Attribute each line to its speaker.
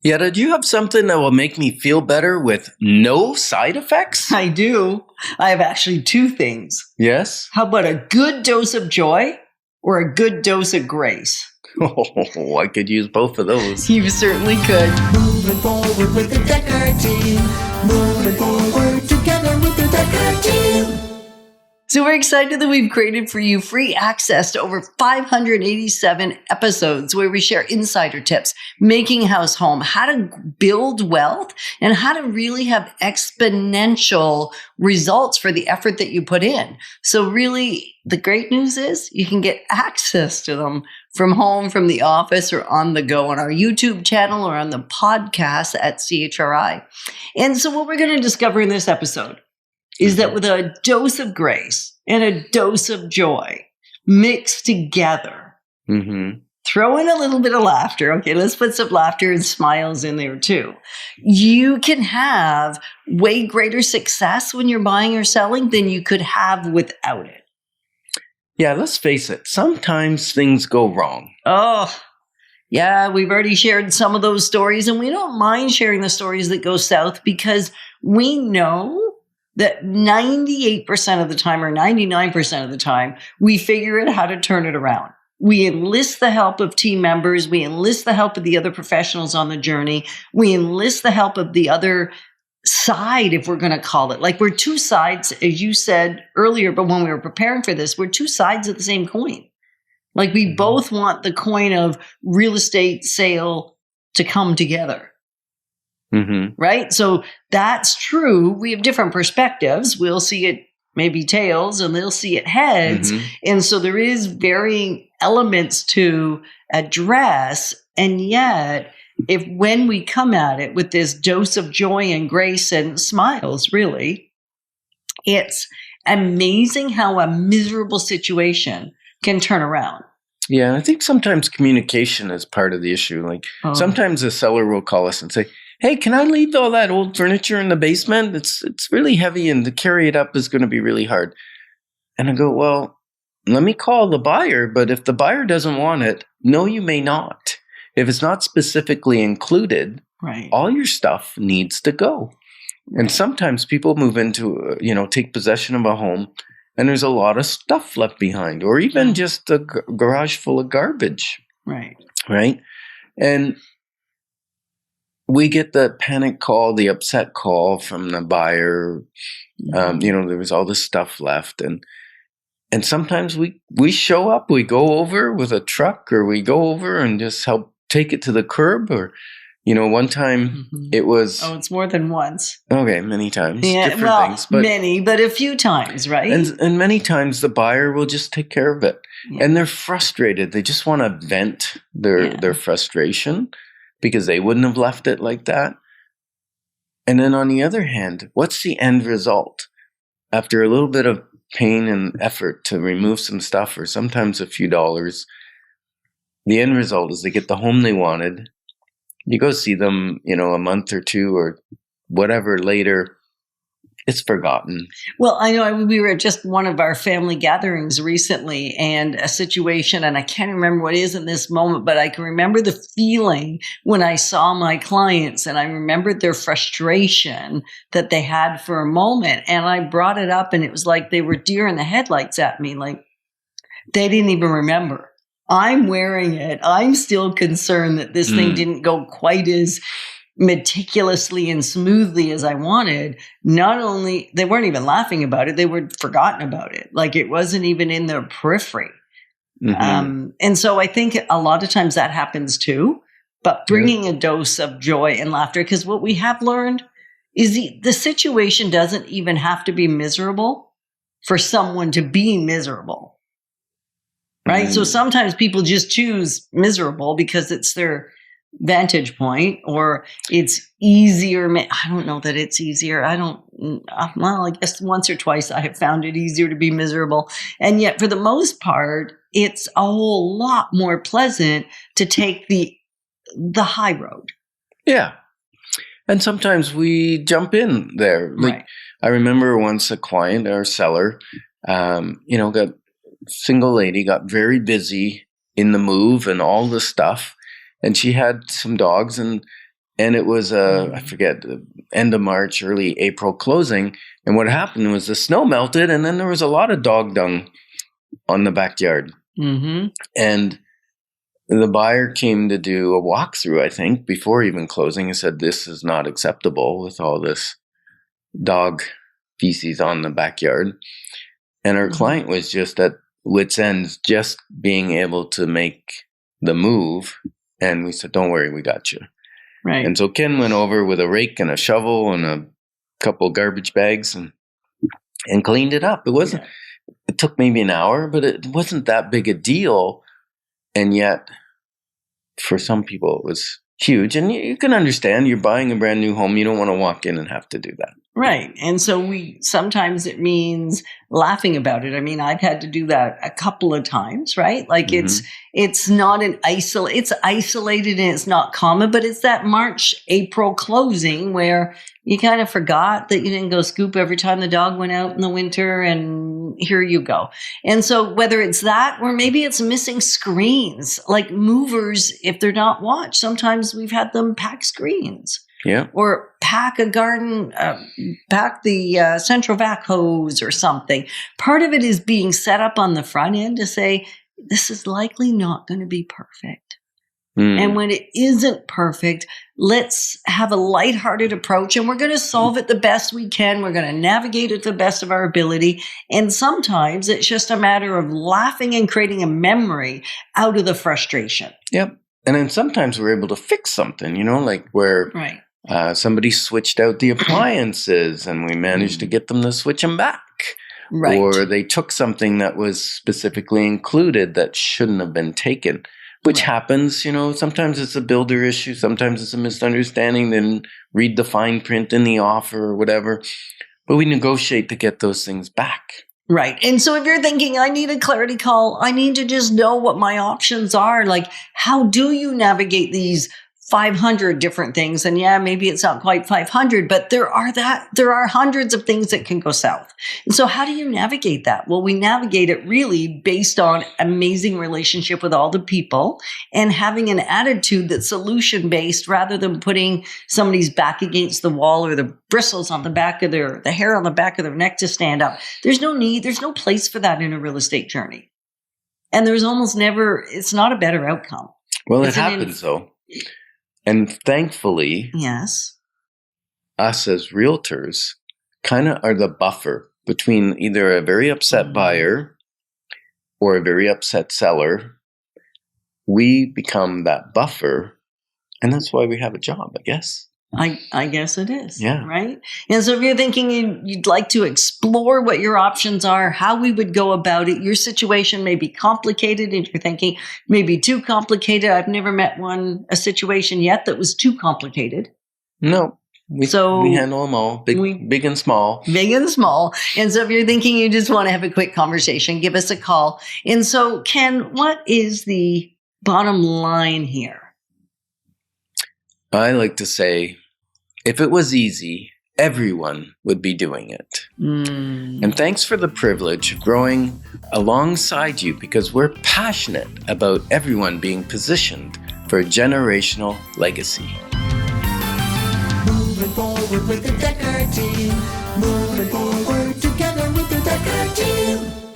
Speaker 1: Yetta, do you have something that will make me feel better with no side effects?
Speaker 2: I do. I have actually two things.
Speaker 1: Yes?
Speaker 2: How about a good dose of joy or a good dose of grace?
Speaker 1: Oh, I could use both of those.
Speaker 2: You certainly could.
Speaker 3: Moving forward with the Dekker Team. Moving forward together with the Dekker Team.
Speaker 2: So we're excited that we've created for you free access to over 587 episodes where we share insider tips, making a house home, how to build wealth, and how to really have exponential results for the effort that you put in. So really, the great news is you can get access to them from home, from the office, or on the go on our YouTube channel or on the podcast at CHRI. And so what we're going to discover in this episode is that with a dose of grace and a dose of joy mixed together, throw in a little bit of laughter. Okay, let's put some laughter and smiles in there too. You can have way greater success when you're buying or selling than you could have without it.
Speaker 1: Yeah, let's face it. Sometimes things go wrong.
Speaker 2: Oh, yeah, we've already shared some of those stories, and we don't mind sharing the stories that go south because we know that 98% of the time or 99% of the time, we figure out how to turn it around. We enlist the help of team members. We enlist the help of the other professionals on the journey. We enlist the help of the other side, if we're going to call it. Like we're two sides, as you said earlier, but when we were preparing for this, we're two sides of the same coin. Like we both want the coin of real estate sale to come together. Right? So that's true. We have different perspectives. We'll see it maybe tails and they'll see it heads. And so there is varying elements to address. And yet, when we come at it with this dose of joy and grace and smiles, really, it's amazing how a miserable situation can turn around.
Speaker 1: Yeah, I think sometimes communication is part of the issue. Like sometimes a seller will call us and say, "Hey, can I leave all that old furniture in the basement? It's really heavy and to carry it up is going to be really hard." And I go, "Well, let me call the buyer, but if the buyer doesn't want it, no, you may not. If it's not specifically included, all your stuff needs to go." And sometimes people move into, take possession of a home and there's a lot of stuff left behind or even just a garage full of garbage. Right? And we get the panic call, the upset call from the buyer. There was all this stuff left. And sometimes we show up, we go over with a truck or we go over and just help take it to the curb. Or, one time it was...
Speaker 2: Oh, it's more than once.
Speaker 1: Okay, many times.
Speaker 2: Yeah,
Speaker 1: different things. But,
Speaker 2: many, but a few times, right?
Speaker 1: And many times the buyer will just take care of it. Yeah. And they're frustrated. They just want to vent their frustration, because they wouldn't have left it like that. And then on the other hand, what's the end result? After a little bit of pain and effort to remove some stuff or sometimes a few dollars, the end result is they get the home they wanted. You go see them, a month or two or whatever later, it's forgotten.
Speaker 2: Well, I know we were at just one of our family gatherings recently and a situation, and I can't remember what it is in this moment, but I can remember the feeling when I saw my clients and I remembered their frustration that they had for a moment. And I brought it up and it was like they were deer in the headlights at me. Like they didn't even remember. I'm wearing it. I'm still concerned that this thing didn't go quite as meticulously and smoothly as I wanted. Not only, they weren't even laughing about it, they were forgotten about it. Like it wasn't even in their periphery. And so I think a lot of times that happens too, but bringing a dose of joy and laughter, because what we have learned is the situation doesn't even have to be miserable for someone to be miserable. Right? So sometimes people just choose miserable because it's their vantage point, or it's easier. I don't know that it's easier. I guess once or twice I have found it easier to be miserable. And yet for the most part, it's a whole lot more pleasant to take the high road. Yeah.
Speaker 1: And sometimes we jump in there. Like I remember once a client or seller, got single lady, got very busy in the move and all the stuff. And she had some dogs and And it was, I forget, end of March, early April closing. And what happened was the snow melted, and then there was a lot of dog dung on the backyard.
Speaker 2: Mm-hmm.
Speaker 1: And the buyer came to do a walkthrough, I think, before even closing, and said, this is not acceptable with all this dog feces on the backyard. And our client was just at wit's end, just being able to make the move. And we said, don't worry, we got you.
Speaker 2: Right.
Speaker 1: And so Ken went over with a rake and a shovel and a couple garbage bags and cleaned it up. It wasn't, it took maybe an hour, but it wasn't that big a deal. And yet, for some people, it was huge. And you can understand, you're buying a brand new home. You don't want to walk in and have to do that.
Speaker 2: Right. And so sometimes it means laughing about it. I mean, I've had to do that a couple of times, right? Like it's not it's isolated and it's not common, but it's that March, April closing where you kind of forgot that you didn't go scoop every time the dog went out in the winter, and here you go. And so whether it's that, or maybe it's missing screens, like movers, if they're not watched, sometimes we've had them pack screens.
Speaker 1: Yeah.
Speaker 2: Or pack a garden, pack the central vac hose or something. Part of it is being set up on the front end to say, this is likely not going to be perfect. And when it isn't perfect, let's have a lighthearted approach, and we're going to solve it the best we can. We're going to navigate it to the best of our ability. And sometimes it's just a matter of laughing and creating a memory out of the frustration.
Speaker 1: Yep. And then sometimes we're able to fix something, like where somebody switched out the appliances and we managed to get them to switch them back.
Speaker 2: Right.
Speaker 1: Or they took something that was specifically included that shouldn't have been taken, which happens, sometimes it's a builder issue. Sometimes it's a misunderstanding. They didn't read the fine print in the offer or whatever. But we negotiate to get those things back.
Speaker 2: Right. And so if you're thinking, I need a clarity call, I need to just know what my options are, like, how do you navigate these 500 different things? And maybe it's not quite 500, but there are hundreds of things that can go south. And so how do you navigate that? Well, we navigate it really based on amazing relationship with all the people and having an attitude that's solution based rather than putting somebody's back against the wall or the bristles on the back of the hair on the back of their neck to stand up. There's no place for that in a real estate journey. And there's almost never, it's not a better outcome.
Speaker 1: Well, it happens though. And thankfully,
Speaker 2: yes,
Speaker 1: us as realtors kind of are the buffer between either a very upset buyer or a very upset seller. We become that buffer, and that's why we have a job, I guess.
Speaker 2: I guess it is.
Speaker 1: Yeah.
Speaker 2: Right. And so if you're thinking you'd like to explore what your options are, how we would go about it, your situation may be complicated and you're thinking maybe too complicated. I've never met a situation yet that was too complicated.
Speaker 1: No. We handle them all, big and small.
Speaker 2: Big and small. And so if you're thinking you just want to have a quick conversation, give us a call. And so, Ken, what is the bottom line here?
Speaker 1: I like to say, if it was easy, everyone would be doing it. And thanks for the privilege of growing alongside you, because we're passionate about everyone being positioned for a generational legacy.
Speaker 3: Moving forward with the Dekker Team. Moving forward together with the Dekker Team.